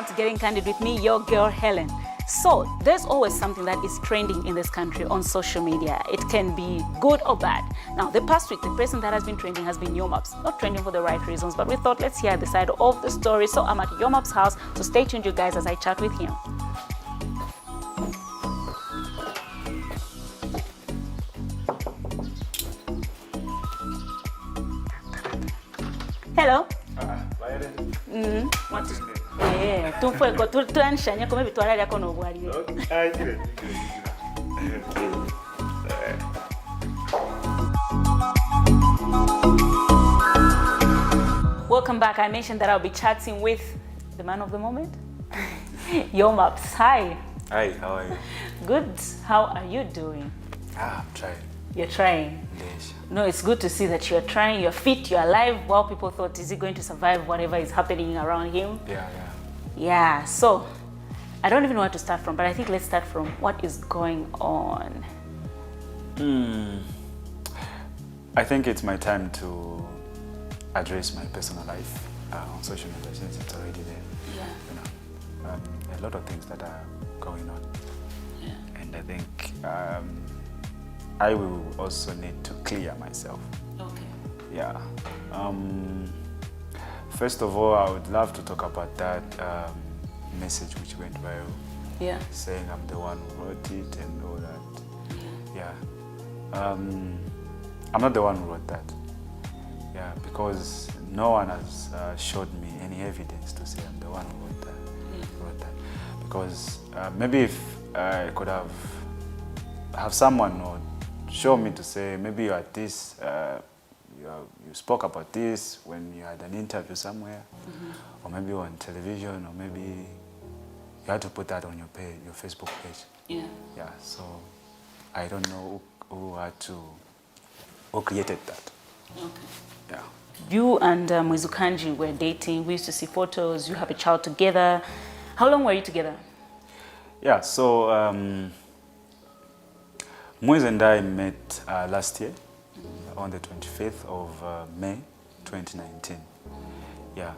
back to Getting Candid with me, your girl Helen. So there's always something that is trending in this country on social media. It can be good or bad. Now, the past week, the person that has been trending has been Yomap's. Not trending for the right reasons, but we thought let's hear the side of the story. So I'm at Yomap's house, so stay tuned, you guys, as I chat with him. Hello. What is it? Yeah, tuanshanya kome bitwala lyako n'obwalire. Welcome back. I mentioned that I'll be chatting with the man of the moment, Yomaps. Hi. Hi, how are you? Good. How are you doing? I'm trying. You're trying? Yes. No, it's good to see that you're trying, you're fit, you're alive. While people thought, is he going to survive whatever is happening around him? Yeah, so I don't even know where to start from, but I think let's start from what is going on. I think it's my time to address my personal life on social media since it's already there. Yeah. You know, a lot of things that are going on. Yeah. And I think I will also need to clear myself. Okay. Yeah. First of all, I would love to talk about that message which went viral. Yeah. Saying I'm the one who wrote it and all that. Yeah. I'm not the one who wrote that. Yeah, because no one has showed me any evidence to say I'm the one who wrote that. Because maybe if I could have someone or show me to say maybe you're at this, you spoke about this when you had an interview somewhere, or maybe on television, or maybe you had to put that on your page, your Facebook page. Yeah. Yeah. So I don't know who created that. Okay. Yeah. You and Mwizukanji were dating. We used to see photos. You have a child together. How long were you together? Yeah. So Mwiz and I met last year on the 25th of May 2019. Yeah.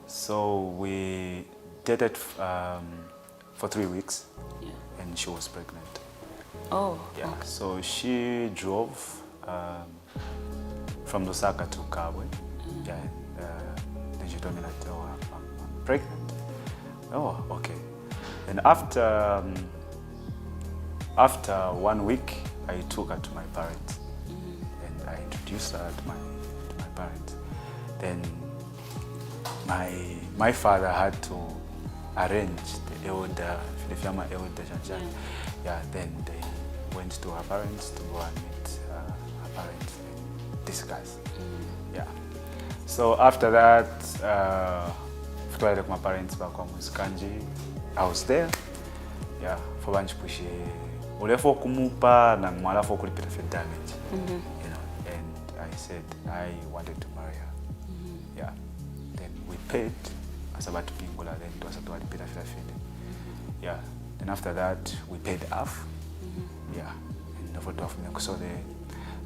So we dated for 3 weeks, and she was pregnant. Oh. Yeah. Okay. So she drove from Lusaka to Kabwe. Yeah. Then she told me that, oh, I'm pregnant. Oh, okay. And after 1 week, I took her to my parents, and I introduced her to my parents. Then my father had to arrange the elder, yeah. Then they went to her parents to go and meet her parents and discuss. Yeah. So after that, I took my parents back home with Kanji. I was there. Yeah. For bunch push. Ulefo kumupa na mwalafo kulipita for damage. You know, and I said I wanted to marry her. Yeah. Then we paid asabatu pingula, then it was a walipita for yeah. Then after that we paid half. Yeah. And over 12 million. So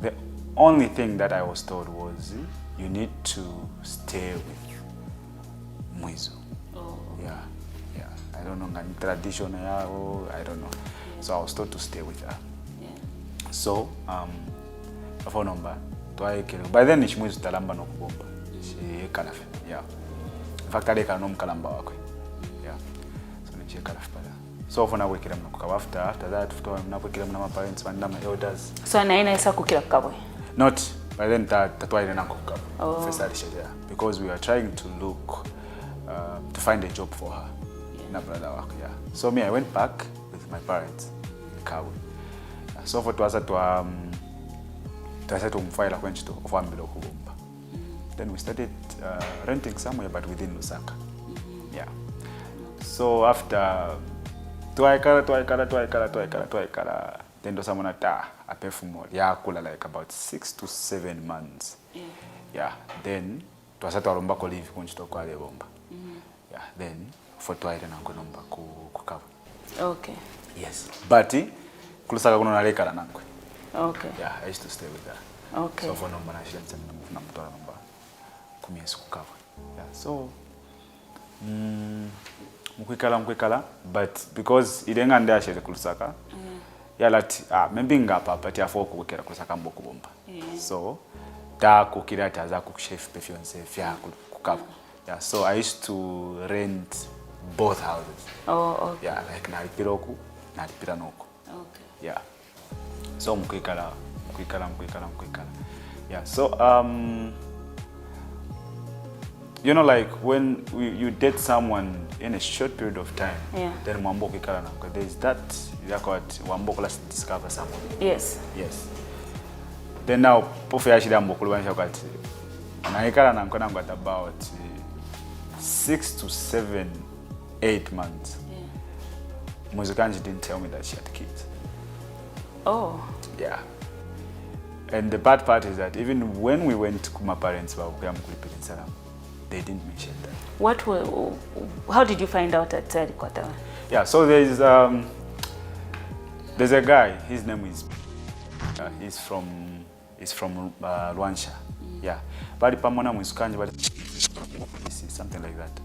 the only thing that I was told was you need to stay with Mwizu. Oh. Yeah. Yeah. I don't know, tradition, I don't know. So I was told to stay with her. Yeah. So, phone number. By then, she was talamba no kubomba. She kalaf. Yeah. In fact, I didn't know kalamba wakwe. Yeah. So she kalaf pada. So for now, we kiram no kukawa. After that, now we kiram na my parents, my elders. So naina isa kukira kabwe. Not. By then, that's why I didn't know oh. First yeah. Because we were trying to look to find a job for her. Yeah. Yeah. So I went back with my parents in Kabwe. So for then we started renting somewhere, but within Lusaka. Yeah. So after then do someone I pay for more. Yeah, like about 6 to 7 months. Yeah. Then to asatu aromba ko live kunchito kwa le bomba. Yeah. Then for twaite na ngonomba ku Kabwe. Okay. Yes. But kulusaka kuno nalekala nankwe. Okay. Yeah, I used to stay with her. Okay. So for number na shile mtana mufuna mtola number kumyesu ku Kabwe. Yeah. So mukwikala but because ilenga ndashere kulusaka yalati maybe ngapa but yafo kukwikala kulusaka mbokubomba so takukira taza kuchef pefionse fya kukava so I used to rent both houses. Okay. Yeah, like nalipiroku nalipira noko. Okay. Yeah, so mukwikala. Yeah, so you know, like when you date someone in a short period of time, then mwambo kwikala nanko. There's that wambo kula discover someone. Yes. Then now pofu yashida mbokulubanisha kwati naikala nanko nango at about 6 to 7, 8 months. Muzikanji didn't tell me that she had kids. Oh. Yeah. And the bad part is that even when we went to my parents, they didn't mention that. How did you find out at Rikwata? Yeah, so there's a guy. His name is he's from Rwanda. Yeah, but pamona musukanji, but something like that.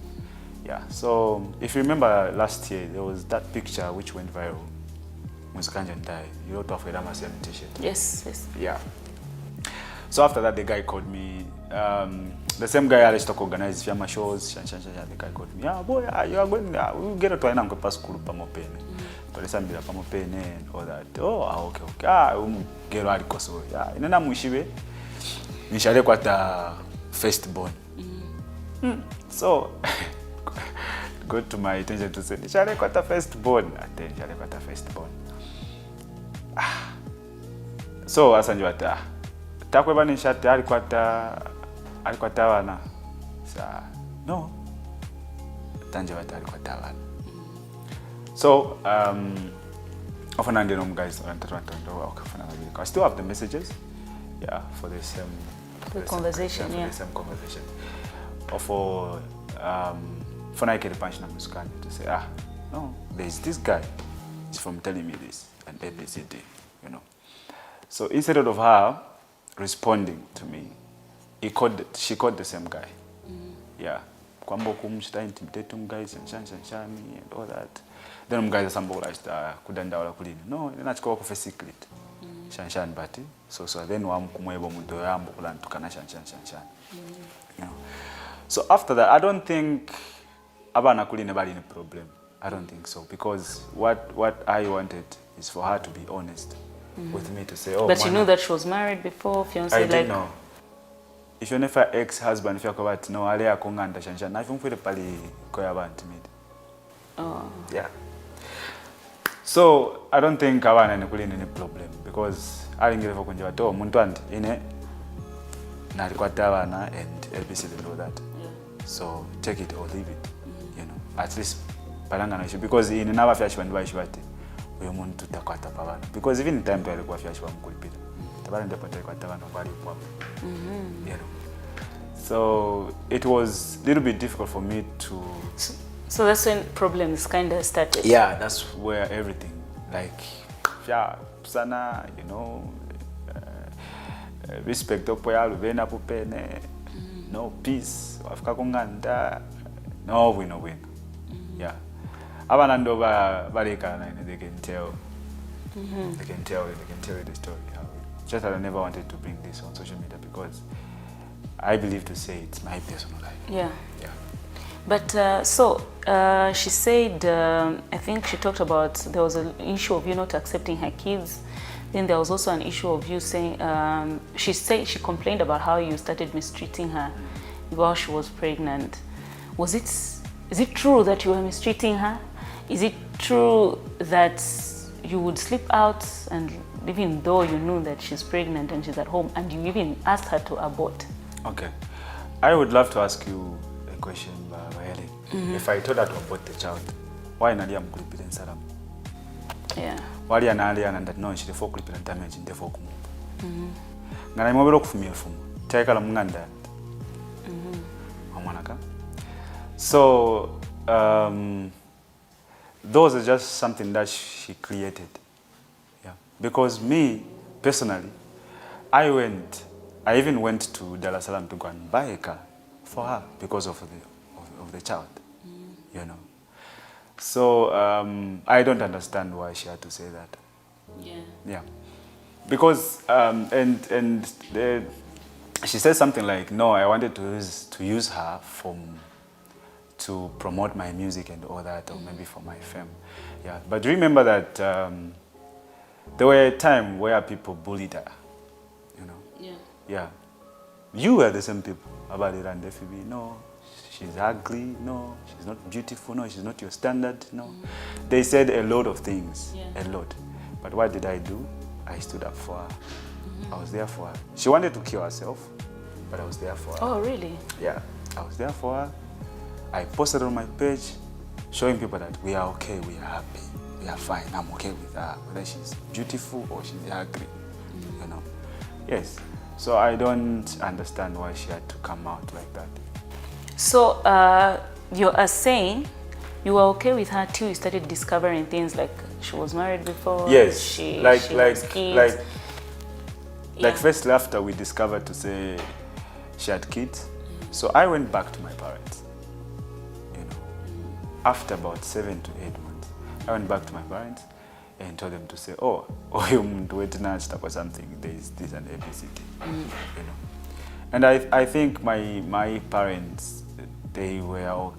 Yeah. So if you remember last year, there was that picture which went viral. Musukanji and I. You know, to offer a t-shirt. Yes. Yeah. So after that, the guy called me. The same guy I used to organize Fiamma shows. The guy called me. Yeah, boy, you are going. We get to an pass school pamopene. To the same pamopene and all that. Oh, okay. Get ready, koso. Yeah. Inena mushibe. Nishale kwata firstborn. So got to my attention to say nishale kwata firstborn. Then nishale kwata firstborn. So asanjwata. Takweba nishate alikwata wana. Sa no. Tanjwata alikwata wana. So often I know guys I still have the messages. Yeah, for the same conversation. The same conversation. Or for I get a punch na muskani to say no, there's this guy. He's from telling me this and ABCD, you know. So instead of her responding to me, she called the same guy. Yeah. Kwambo kumshita intimidate guys and shani and all that. Then guys asambulized kudanda wala kulini. No, inachukua kwa secret. Shanshan bati. So then kumwebo mudo yambo kulani tukana shanshan. You know. So after that, I don't think abana kulini bali any problem. I don't think so, because what I wanted is for her to be honest with me, to say, oh, but you knew that she was married before, fiancé. I didn't know. If you're never ex-husband, if you're about no, alea konganda shanshan. I think for the pali koya bantimid. Oh. Yeah. So I don't think abana any problem, because I didn't get for kunjwa to muntu andi ine na alikwata abana and LBC and all that. So take it or leave it. You know, at least palanga na because in another flash when bashibate uyo muntu takwata pabana, because even time to alikuwa flash wa mkulipita tabana ndipo takwata bana bali kwa you know. So it was a little bit difficult for me to so that's when problems kind of started. Yeah, that's where everything like sana, you know, respect opo ya lubena pupene, no peace afika konganda no win. Yeah. Abana ndo baleka na they can tell. They can tell you the story. Just that I never wanted to bring this on social media because I believe to say it's my personal life. Yeah. Yeah. But she said, I think she talked about there was an issue of you not accepting her kids. Then there was also an issue of you saying, she said she complained about how you started mistreating her while she was pregnant. Is it true that you were mistreating her? Is it true that you would slip out, and even though you knew that she's pregnant and she's at home, and you even asked her to abort? Okay. I would love to ask you a question, Hellen. If I told her to abort the child, why nalia mkulipira nsalamu? Yeah. Wali analia and that no, she defo kulipira damage in defo kumu. Ngana imobero kufumia fumu. Chaikala munganda. Amwanaka. So those are just something that she created. Yeah. Because me personally, I even went to Dar es Salaam to go and buy a car for her because of the child. You know. So I don't understand why she had to say that. Yeah. Because she said something like, no, I wanted to use her to promote my music and all that, or maybe for my fame. Yeah. But remember that there were a time where people bullied her. You know. Yeah. You were the same people about it, and FB. No, she's ugly. No, she's not beautiful. No, she's not your standard. No. They said a lot of things. A lot. But what did I do? I stood up for her. I was there for her. She wanted to kill herself, but I was there for her. Oh, really? Yeah, I was there for her. I posted on my page, showing people that we are okay, we are happy, we are fine. I'm okay with her, whether she's beautiful or she's ugly, you know. Yes. So I don't understand why she had to come out like that. So you are saying you were okay with her till you started discovering things like she was married before. Yes, she like has kids. First after we discovered to say she had kids. So I went back to my parents, you know, after about 7 to 8 months. I went back to my parents and told them to say, oh, you wait now or something, there is this and ABCD, you know. And I think my parents, they were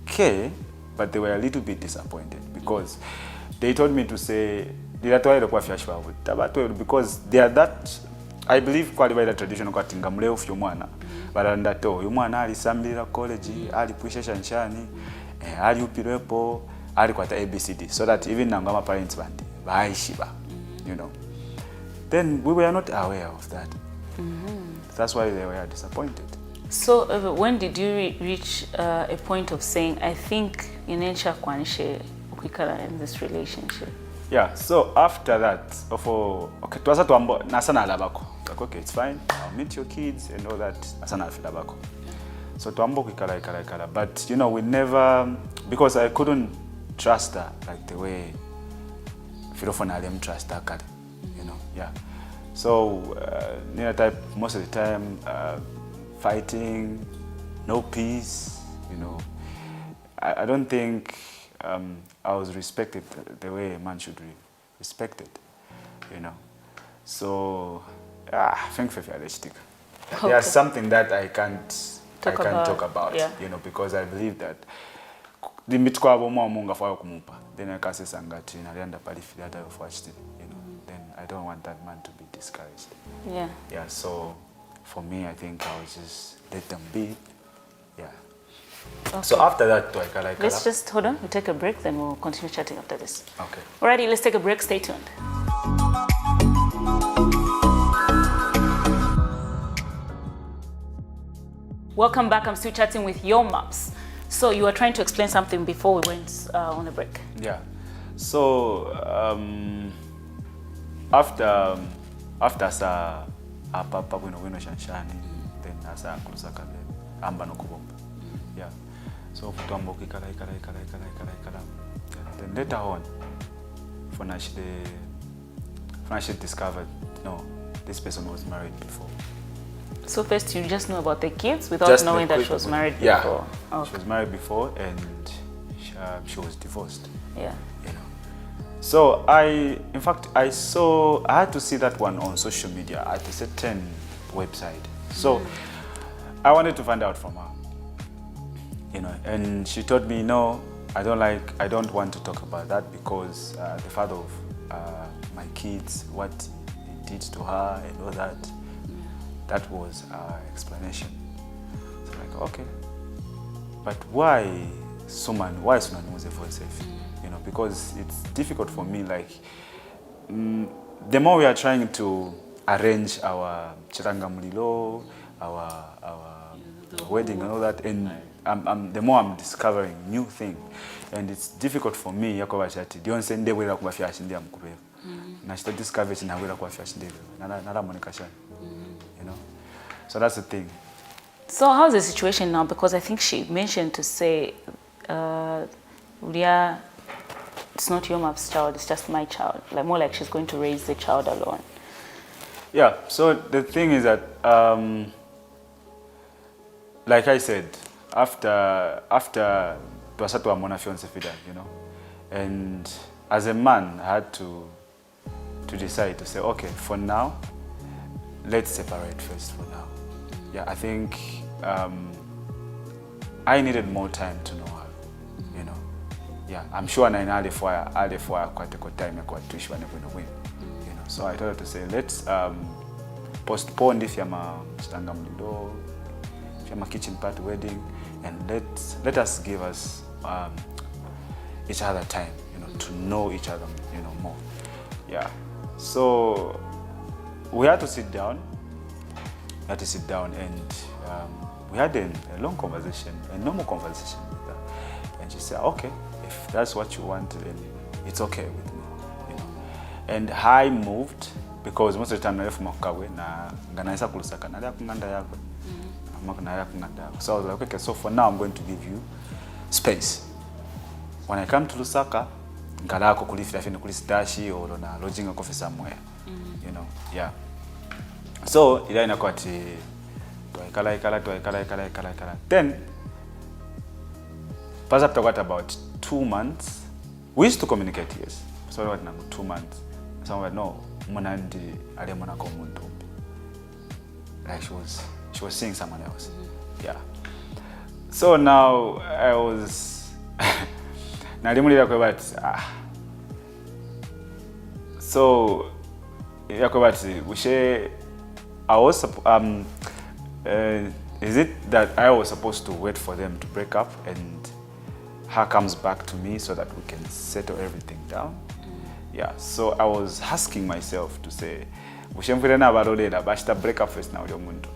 okay, but they were a little bit disappointed because they told me to say, because they are that, I believe quite by the traditional kwatinga mleo fyo mwana baranda to uyu mwana alisambira college ali pushesha nchani ali upirepo ali kwata ABCD, so that even nangama parents bandi baishiba, you know. Then we were not aware of that. That's why they were disappointed. So when did you reach a point of saying, I think inencha kwanishe ukikala in this relationship? Yeah, so after that, okay, twaza tuambo nasana alabako. Like, okay, it's fine. I'll meet your kids and all that. Nasana alabako. So tuambo kikala. But you know, we never, because I couldn't trust her like the way Filofonalium trust her, you know. Yeah. So most of the time, fighting, no peace, you know. I don't think I was respected the way a man should be respected, you know. So, I think there's something that I can't talk about, yeah. You know, because I believe that the mitkwabo munga for kumupa, then I can say sangati na rianda palifi that I've watched it, you know. Then I don't want that man to be discouraged. Yeah. Yeah. So, for me, I think I will just let them be. Yeah. Okay. So after that, let's just hold on. We'll take a break, then we'll continue chatting after this. Okay. Alrighty, let's take a break. Stay tuned. Welcome back. I'm still chatting with your moms. So you were trying to explain something before we went on the break. Yeah. So after sa papa wino shanshani, then asa kulusa kale amba no kubomba. Yeah. So kutambo kikala. Then later on, Fanashi discovered, no, this person was married before. So first you just know about the kids without just knowing that she was married before? Yeah, okay. She was married before and she was divorced. Yeah. You know. So I had to see that one on social media at a certain website. So I wanted to find out from her. You know, and she told me, no, I don't want to talk about that because the father of my kids, what he did to her and all that, that was our explanation. So I'm like, okay, but why Suman Muse for safe? You know, because it's difficult for me, like, the more we are trying to arrange our Chirangamulilo, our wedding and all that, and the more I'm discovering new things, and it's difficult for me. You know, so that's the thing. So how's the situation now? Because I think she mentioned to say, Ulia, it's not your mom's child, it's just my child. Like more like she's going to raise the child alone. Yeah. So the thing is that, like I said, after twasatu amona fiance fida, you know. And as a man, I had to decide to say, okay, for now, let's separate first for now. Yeah, I think I needed more time to know her, you know. Yeah, I'm sure na ina alifua kwa teko time kwa tuishi wane win, you know. So I told her to say, let's postpone this yama stanga mlido, yama kitchen party wedding, and let us give us each other time, you know, to know each other, you know, more. Yeah. So we had to sit down. And we had a long conversation, a normal conversation with her. And she said, okay, if that's what you want, then it's okay with me, you know. And I moved because most of the time I left Makawe na nganaisa kulusaka na kunganda yako. So I was like, okay, so for now I'm going to give you space. When I come to Lusaka, ngalako kulifira fini kulistashi or na lodging coffee somewhere, you know, yeah. So ila inakuwa ati tuwaikala. Then pass up to what about 2 months. We used to communicate, yes. So what now 2 months. Someone no munandi ale mwana ko muntu. Like she was seeing someone else. Yeah. So now I was nalimulira kwa but so yakobati ushe I was is it that I was supposed to wait for them to break up and her comes back to me so that we can settle everything down? Yeah, so I was asking myself to say ushemfire na balolera bashita break up first now your muntu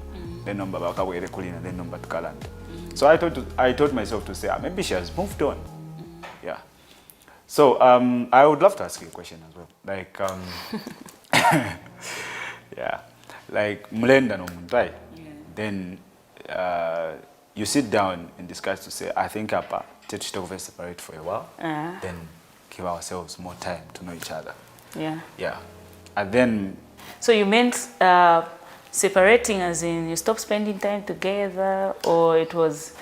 then number bakawere kulina then number tukalanda. So I told myself to say maybe she has moved on. Yeah. So I would love to ask you a question as well. Like yeah. Like mlenda no muntai. Then you sit down and discuss to say I think apa let's separate for a while. Then give ourselves more time to know each other. Yeah. Yeah. And then so you meant separating as in you stop spending time together, or it was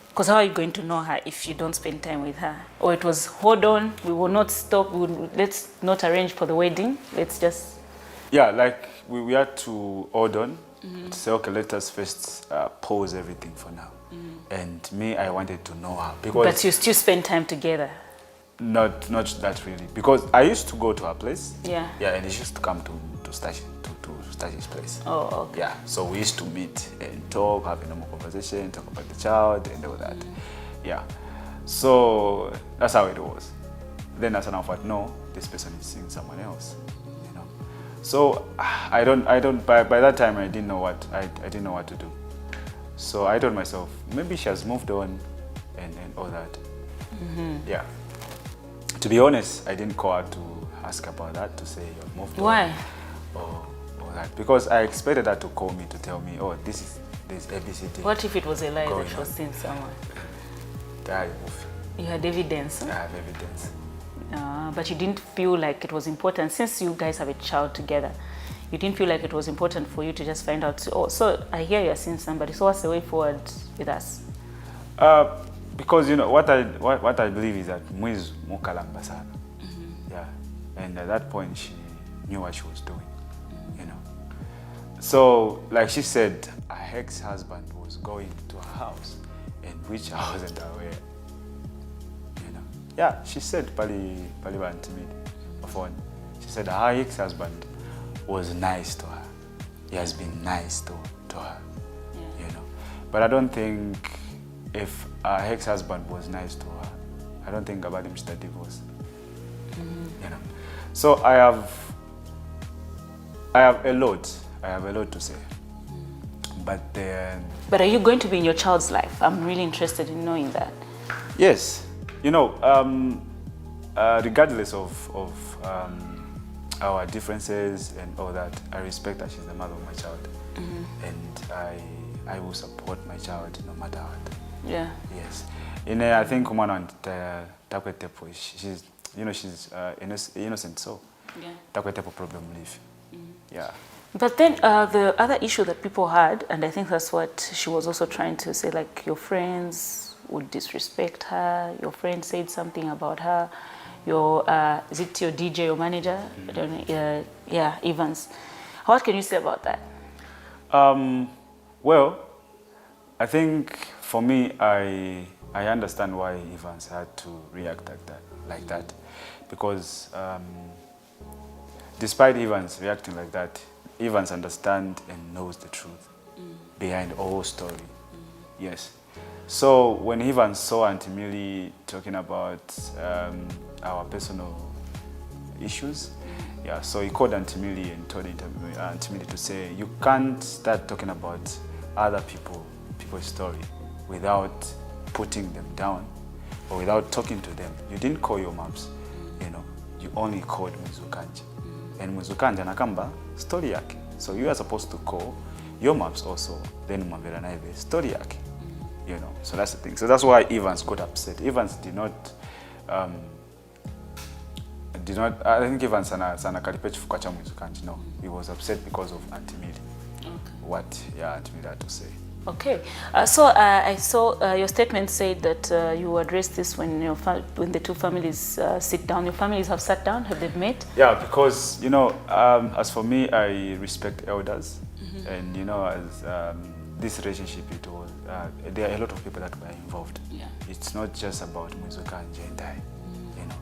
because how are you going to know her if you don't spend time with her? Or it was hold on, we will not stop, let's not arrange for the wedding, let's just like we had to hold on to say okay, let us first pause everything for now. And me, I wanted to know her because but you still spend time together. Not that really, because I used to go to her place. Yeah, and he used to come to Stashi's place. Oh, okay. Yeah, so we used to meet and talk, have a normal conversation, talk about the child and all that. Yeah, so that's how it was. Then that's when I thought, no, this person is seeing someone else, you know. So I don't. By that time, I didn't know what to do. So I told myself, maybe she has moved on, and all that. Yeah. To be honest, I didn't call her to ask about that, to say you've moved on. Why? Or that. Because I expected her to call me to tell me, oh, there's ABCD. What if it was a lie that she was seeing someone? You had evidence? Huh? I have evidence. But you didn't feel like it was important, since you guys have a child together, you didn't feel like it was important for you to just find out, oh, so I hear you're seeing somebody, so what's the way forward with us? Because you know what I believe is that Mwiz mukalamba sana. Yeah, and at that point she knew what she was doing, you know. So like she said, her ex-husband was going to her house, and which I wasn't aware. You know. Yeah, she said pali phone. She said her ex-husband was nice to her. He has been nice to her. Yeah. You know. But I don't think if her ex-husband was nice to her, I don't think about him start divorce. You know. So I have a lot to say. But are you going to be in your child's life? I'm really interested in knowing that. Yes. You know, regardless of our differences and all that, I respect that she's the mother of my child. And I will support my child no matter what. Yeah. Yes. I think she's innocent, so takwetepo problem live. Yeah. But then the other issue that people had, and I think that's what she was also trying to say, like your friends would disrespect her, your friend said something about her, is it your DJ, your manager? I don't know, yeah, Evans. What can you say about that? Well, I think for me, I understand why Evans had to react like that, because despite Evans reacting like that, Evans understands and knows the truth behind the whole story. Yes. So when Evans saw Auntie Millie talking about our personal issues, yeah, so he called Auntie Millie and told Auntie Millie to say, you can't start talking about other people's story without putting them down or without talking to them. You didn't call your moms, you know, you only called Mwizukanji. And Mwizukanji anakamba story yake. So you are supposed to call your moms also, then umambela na hivi story yake. You know, so that's the thing. So that's why Evans got upset. Evans did not, I think Evans sana kalipe chifuka cha Mwizukanji. No, he was upset because of Auntie Millie. Okay. What, yeah, Auntie Millie had to say. Okay, so I saw your statement said that you addressed this when when the two families sit down. Your families have sat down, have they met? Yeah, because you know, as for me, I respect elders, and you know, as this relationship, it was there are a lot of people that were involved. Yeah. It's not just about Mwizukanji and I, you know.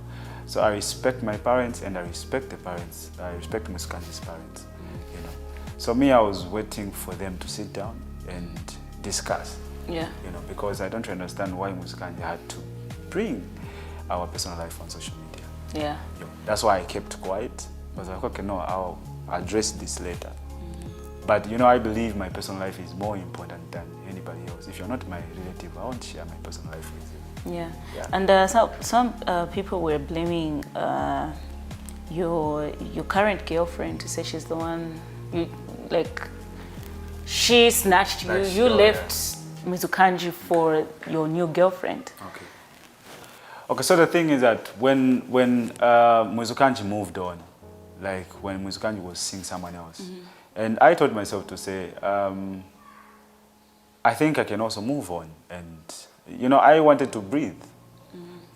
So I respect my parents and I respect the parents. I respect Mwizukanji's parents, you know. So me, I was waiting for them to sit down and discuss. Yeah. You know, because I don't understand why Mwizukanji had to bring our personal life on social media. Yeah. You know, that's why I kept quiet. I was like, okay, no, I'll address this later. But you know, I believe my personal life is more important than anybody else. If you're not my relative, I won't share my personal life with you. Yeah. Yeah. And some people were blaming your current girlfriend to say she's the one she snatched you. You left Mwizukanji for your new girlfriend. Okay. Okay. So the thing is that when Mwizukanji moved on, like when Mwizukanji was seeing someone else. And I told myself to say, I think I can also move on. And, you know, I wanted to breathe,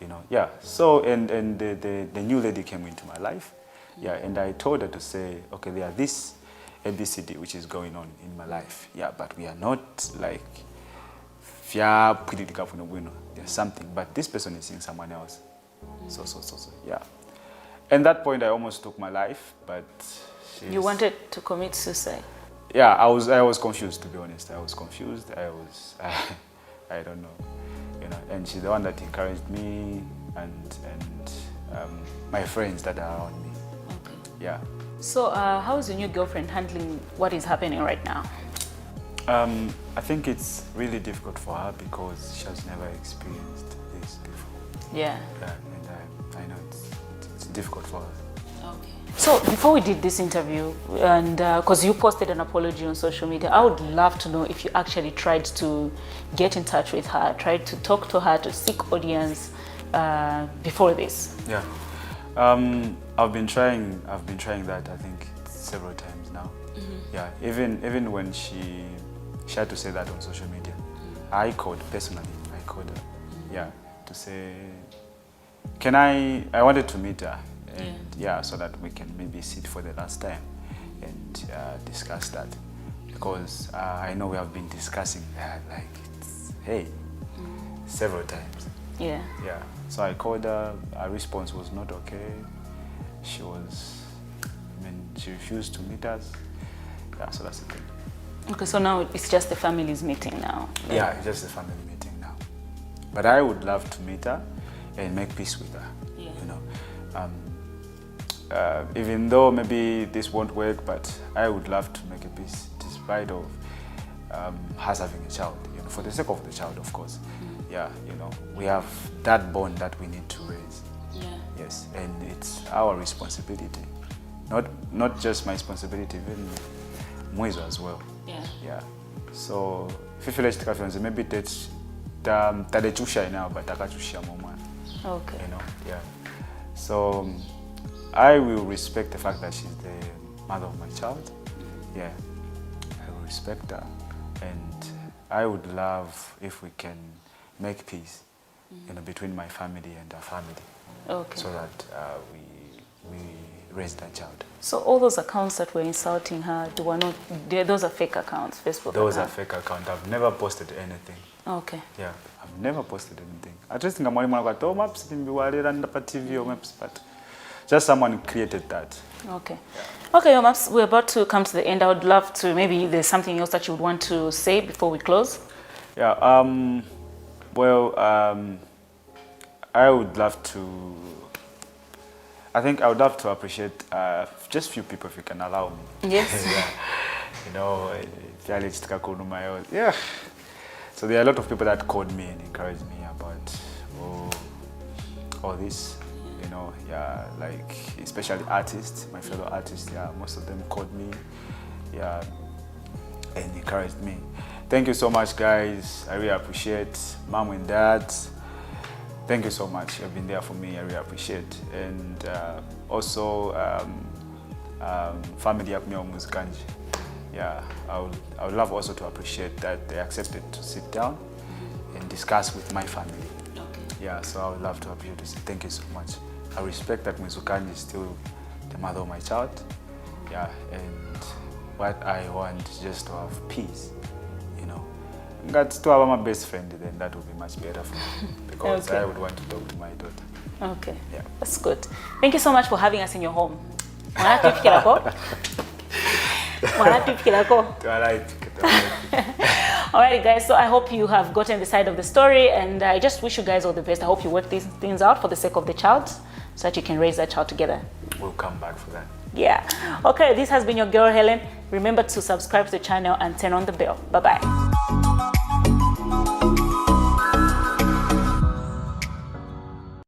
you know, yeah. So, and the new lady came into my life, yeah, and I told her to say, okay, there are this ABCD which is going on in my life, yeah, but we are not like, there's something, but this person is seeing someone else. So, yeah. At that point, I almost took my life, but... You wanted to commit suicide? Yeah, I was confused, to be honest. I was confused. I don't know, you know. And she's the one that encouraged me and my friends that are around me. Okay. Yeah. So, how is your new girlfriend handling what is happening right now? I think it's really difficult for her because she has never experienced this before. Yeah. Yeah, and I know it's difficult for her. Okay. So before we did this interview, and because you posted an apology on social media, I would love to know if you actually tried to get in touch with her, tried to talk to her, to seek audience before this. Yeah, I've been trying that, I think, several times now. Yeah, even when she had to say that on social media, I called personally. I called her, yeah, to say, I wanted to meet her. And yeah, so that we can maybe sit for the last time and discuss that, because I know we have been discussing that several times. Yeah. Yeah. So I called her. Her response was not okay. She refused to meet us. Yeah. So that's the thing. Okay. So now it's just the family's meeting now. Yeah, it's just the family meeting now. But I would love to meet her and make peace with her. Yeah. You know. Even though maybe this won't work, but I would love to make a peace despite of us having a child, you know, for the sake of the child, of course. Yeah, you know, we have that bond that we need to raise. Yeah. Yes, and it's our responsibility, not just my responsibility, even Mwizu as well. Yeah. Yeah. So if you feel like maybe that's tadechusha now, but takachusha mama. Okay. You know, yeah. So. I will respect the fact that she's the mother of my child. Yeah, I will respect her. And I would love if we can make peace, you know, between my family and her family, Okay. so that we raise that child. So all those accounts that were insulting her, those are fake accounts, Facebook Those are accounts? fake accounts. I've never posted anything. Okay. Yeah, I've never posted anything. At least nga mwalimu anakwata oh maps bimbiwalira ndapa TV or maps, but just someone created that. Okay. Okay, your maps, we're about to come to the end. I would love to, maybe there's something else that you would want to say before we close? Yeah, well, I would love to, I think I would love to appreciate just few people if you can allow me. Yes. Yeah. You know, yeah. So there are a lot of people that called me and encouraged me about all this. You know, yeah, like especially artists, my fellow artists, yeah, most of them called me, yeah, and encouraged me. Thank you so much, guys. I really appreciate mom and dad. Thank you so much. You've been there for me. I really appreciate. And also family of Musikanji. Yeah, I would love also to appreciate that they accepted to sit down and discuss with my family. Okay. Yeah, so I would love to appreciate this. Thank you so much. I respect that Mwizukanji is still the mother of my child. Yeah, and what I want is just to have peace, you know. Got to have my best friend, then that would be much better for me, because Okay. I would want to talk to my daughter. Okay. Yeah. That's good. Thank you so much for having us in your home. All right, guys, so I hope you have gotten the side of the story, and I just wish you guys all the best. I hope you work these things out for the sake of the child, so that you can raise that child together. We'll come back for that. Yeah. Okay, this has been your girl, Helen. Remember to subscribe to the channel and turn on the bell. Bye-bye.